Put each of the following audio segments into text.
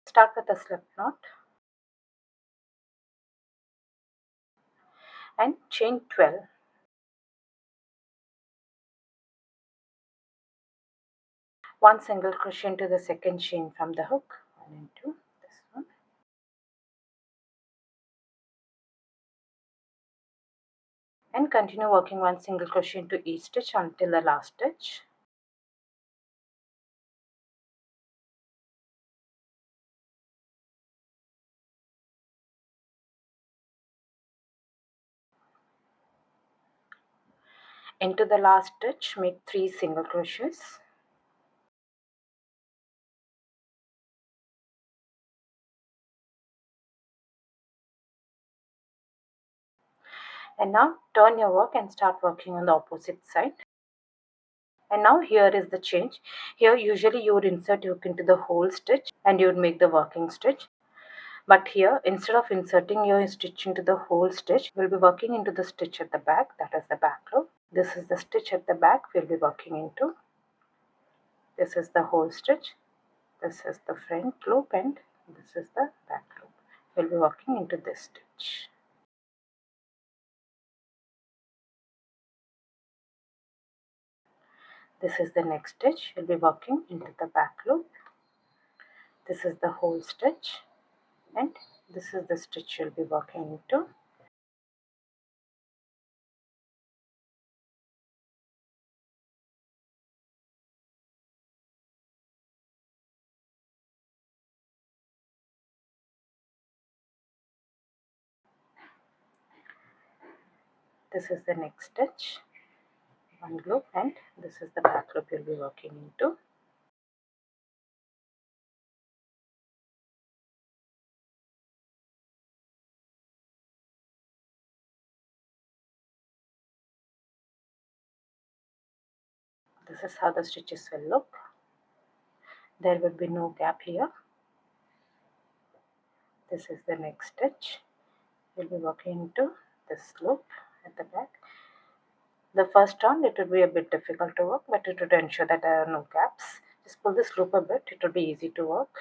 Start with a slip knot and chain 12. One single crochet into the second chain from the hook, one into this one, and continue working one single crochet into each stitch until the last stitch. Into the last stitch, make 3 single crochets. And now turn your work and start working on the opposite side. And now here is the change. Here usually you would insert your hook into the whole stitch and you would make the working stitch. But here, instead of inserting your stitch into the whole stitch, we'll be working into the stitch at the back, that is the back loop. This is the stitch at the back we'll be working into. This is the whole stitch. This is the front loop and this is the back loop. We'll be working into this stitch. This is the next stitch. We'll be working into the back loop. This is the whole stitch and this is the stitch you'll be working into. This is the next stitch, one loop, and this is the back loop you'll be working into. This is how the stitches will look. There will be no gap here. This is the next stitch. We'll be working into this loop at the back. The first round it will be a bit difficult to work, but it would ensure that there are no gaps. Just pull this loop a bit, it will be easy to work.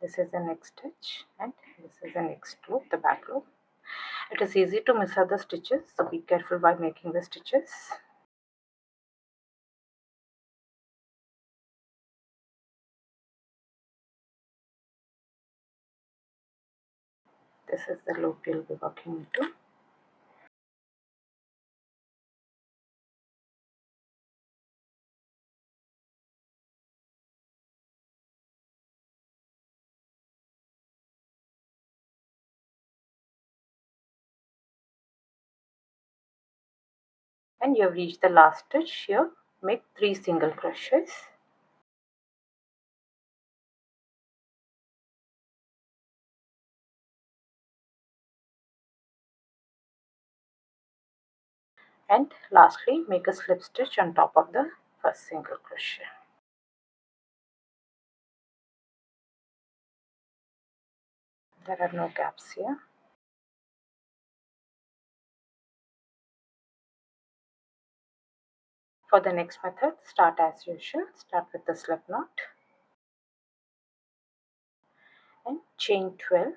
This is the next stitch and this is the next loop, the back loop. It is easy to miss out the stitches, so be careful while making the stitches. This is the loop you'll be working into. And you have reached the last stitch. Here make 3 single crochets. And lastly make a slip stitch on top of the first single crochet. There are no gaps here. For the next method, start as usual. Start with the slip knot and chain 12.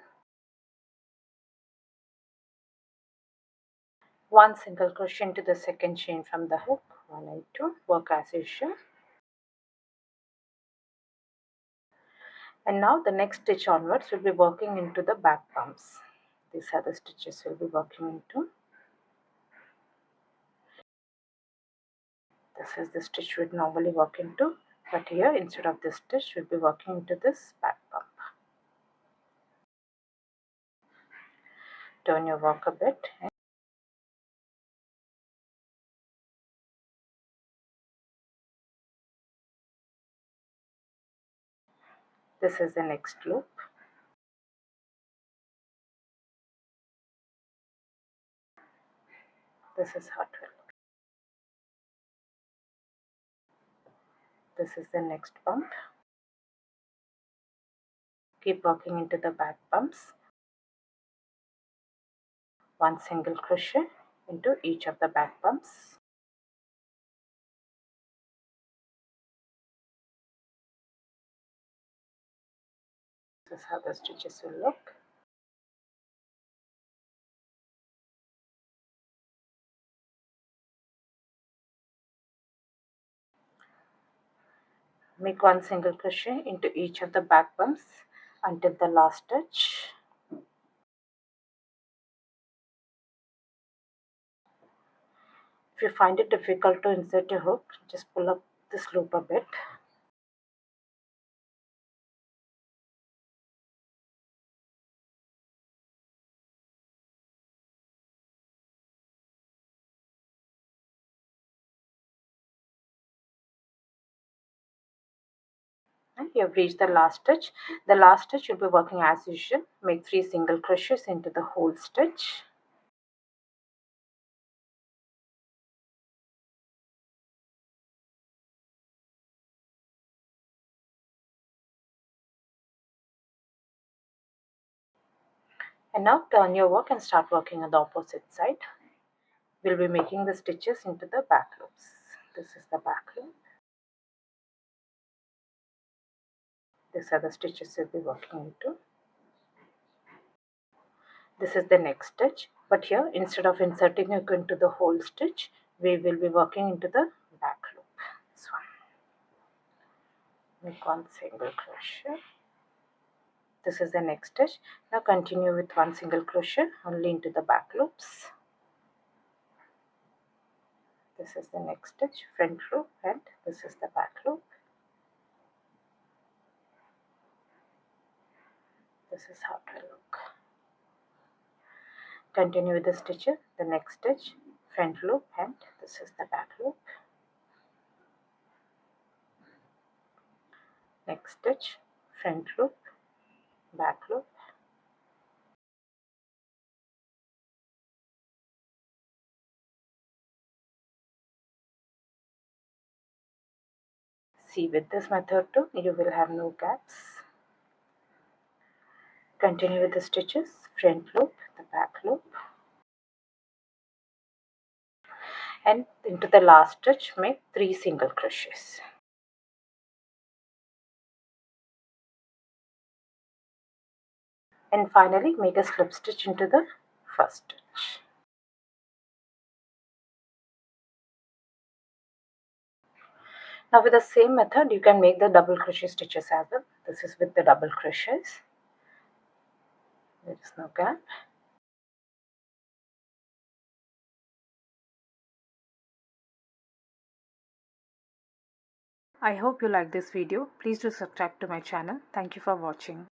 One single crochet into the second chain from the hook, 1 and 2. Work as usual. And now the next stitch onwards will be working into the back bumps. These are the stitches we'll be working into. This is the stitch we'd normally work into, but here instead of this stitch we'll be working into this back bump. Turn your work a bit and this is the next loop. This is how it will look. This is the next bump. Keep working into the back bumps. One single crochet into each of the back bumps. This is how the stitches will look. Make one single crochet into each of the back bumps until the last stitch. If you find it difficult to insert your hook, just pull up this loop a bit. And you have reached the last stitch. The last stitch you'll be working as usual. Make 3 single crochets into the whole stitch. And now turn your work and start working on the opposite side. We'll be making the stitches into the back loops. This is the back loop. These are the stitches we'll be working into. This is the next stitch, but here instead of inserting hook into the whole stitch, we will be working into the back loop. This one. Make one single crochet. This is the next stitch. Now continue with one single crochet only into the back loops. This is the next stitch, front loop, and this is the back loop. This is how it will look. Continue with the stitches, the next stitch, front loop, and this is the back loop. Next stitch, front loop, back loop. See, with this method too, you will have no gaps. Continue with the stitches, front loop, the back loop, and into the last stitch make 3 single crochets. And finally make a slip stitch into the first stitch. Now with the same method you can make the double crochet stitches as well. This is with the double crochets. There is no gap. I hope you like this video. Please do subscribe to my channel. Thank you for watching.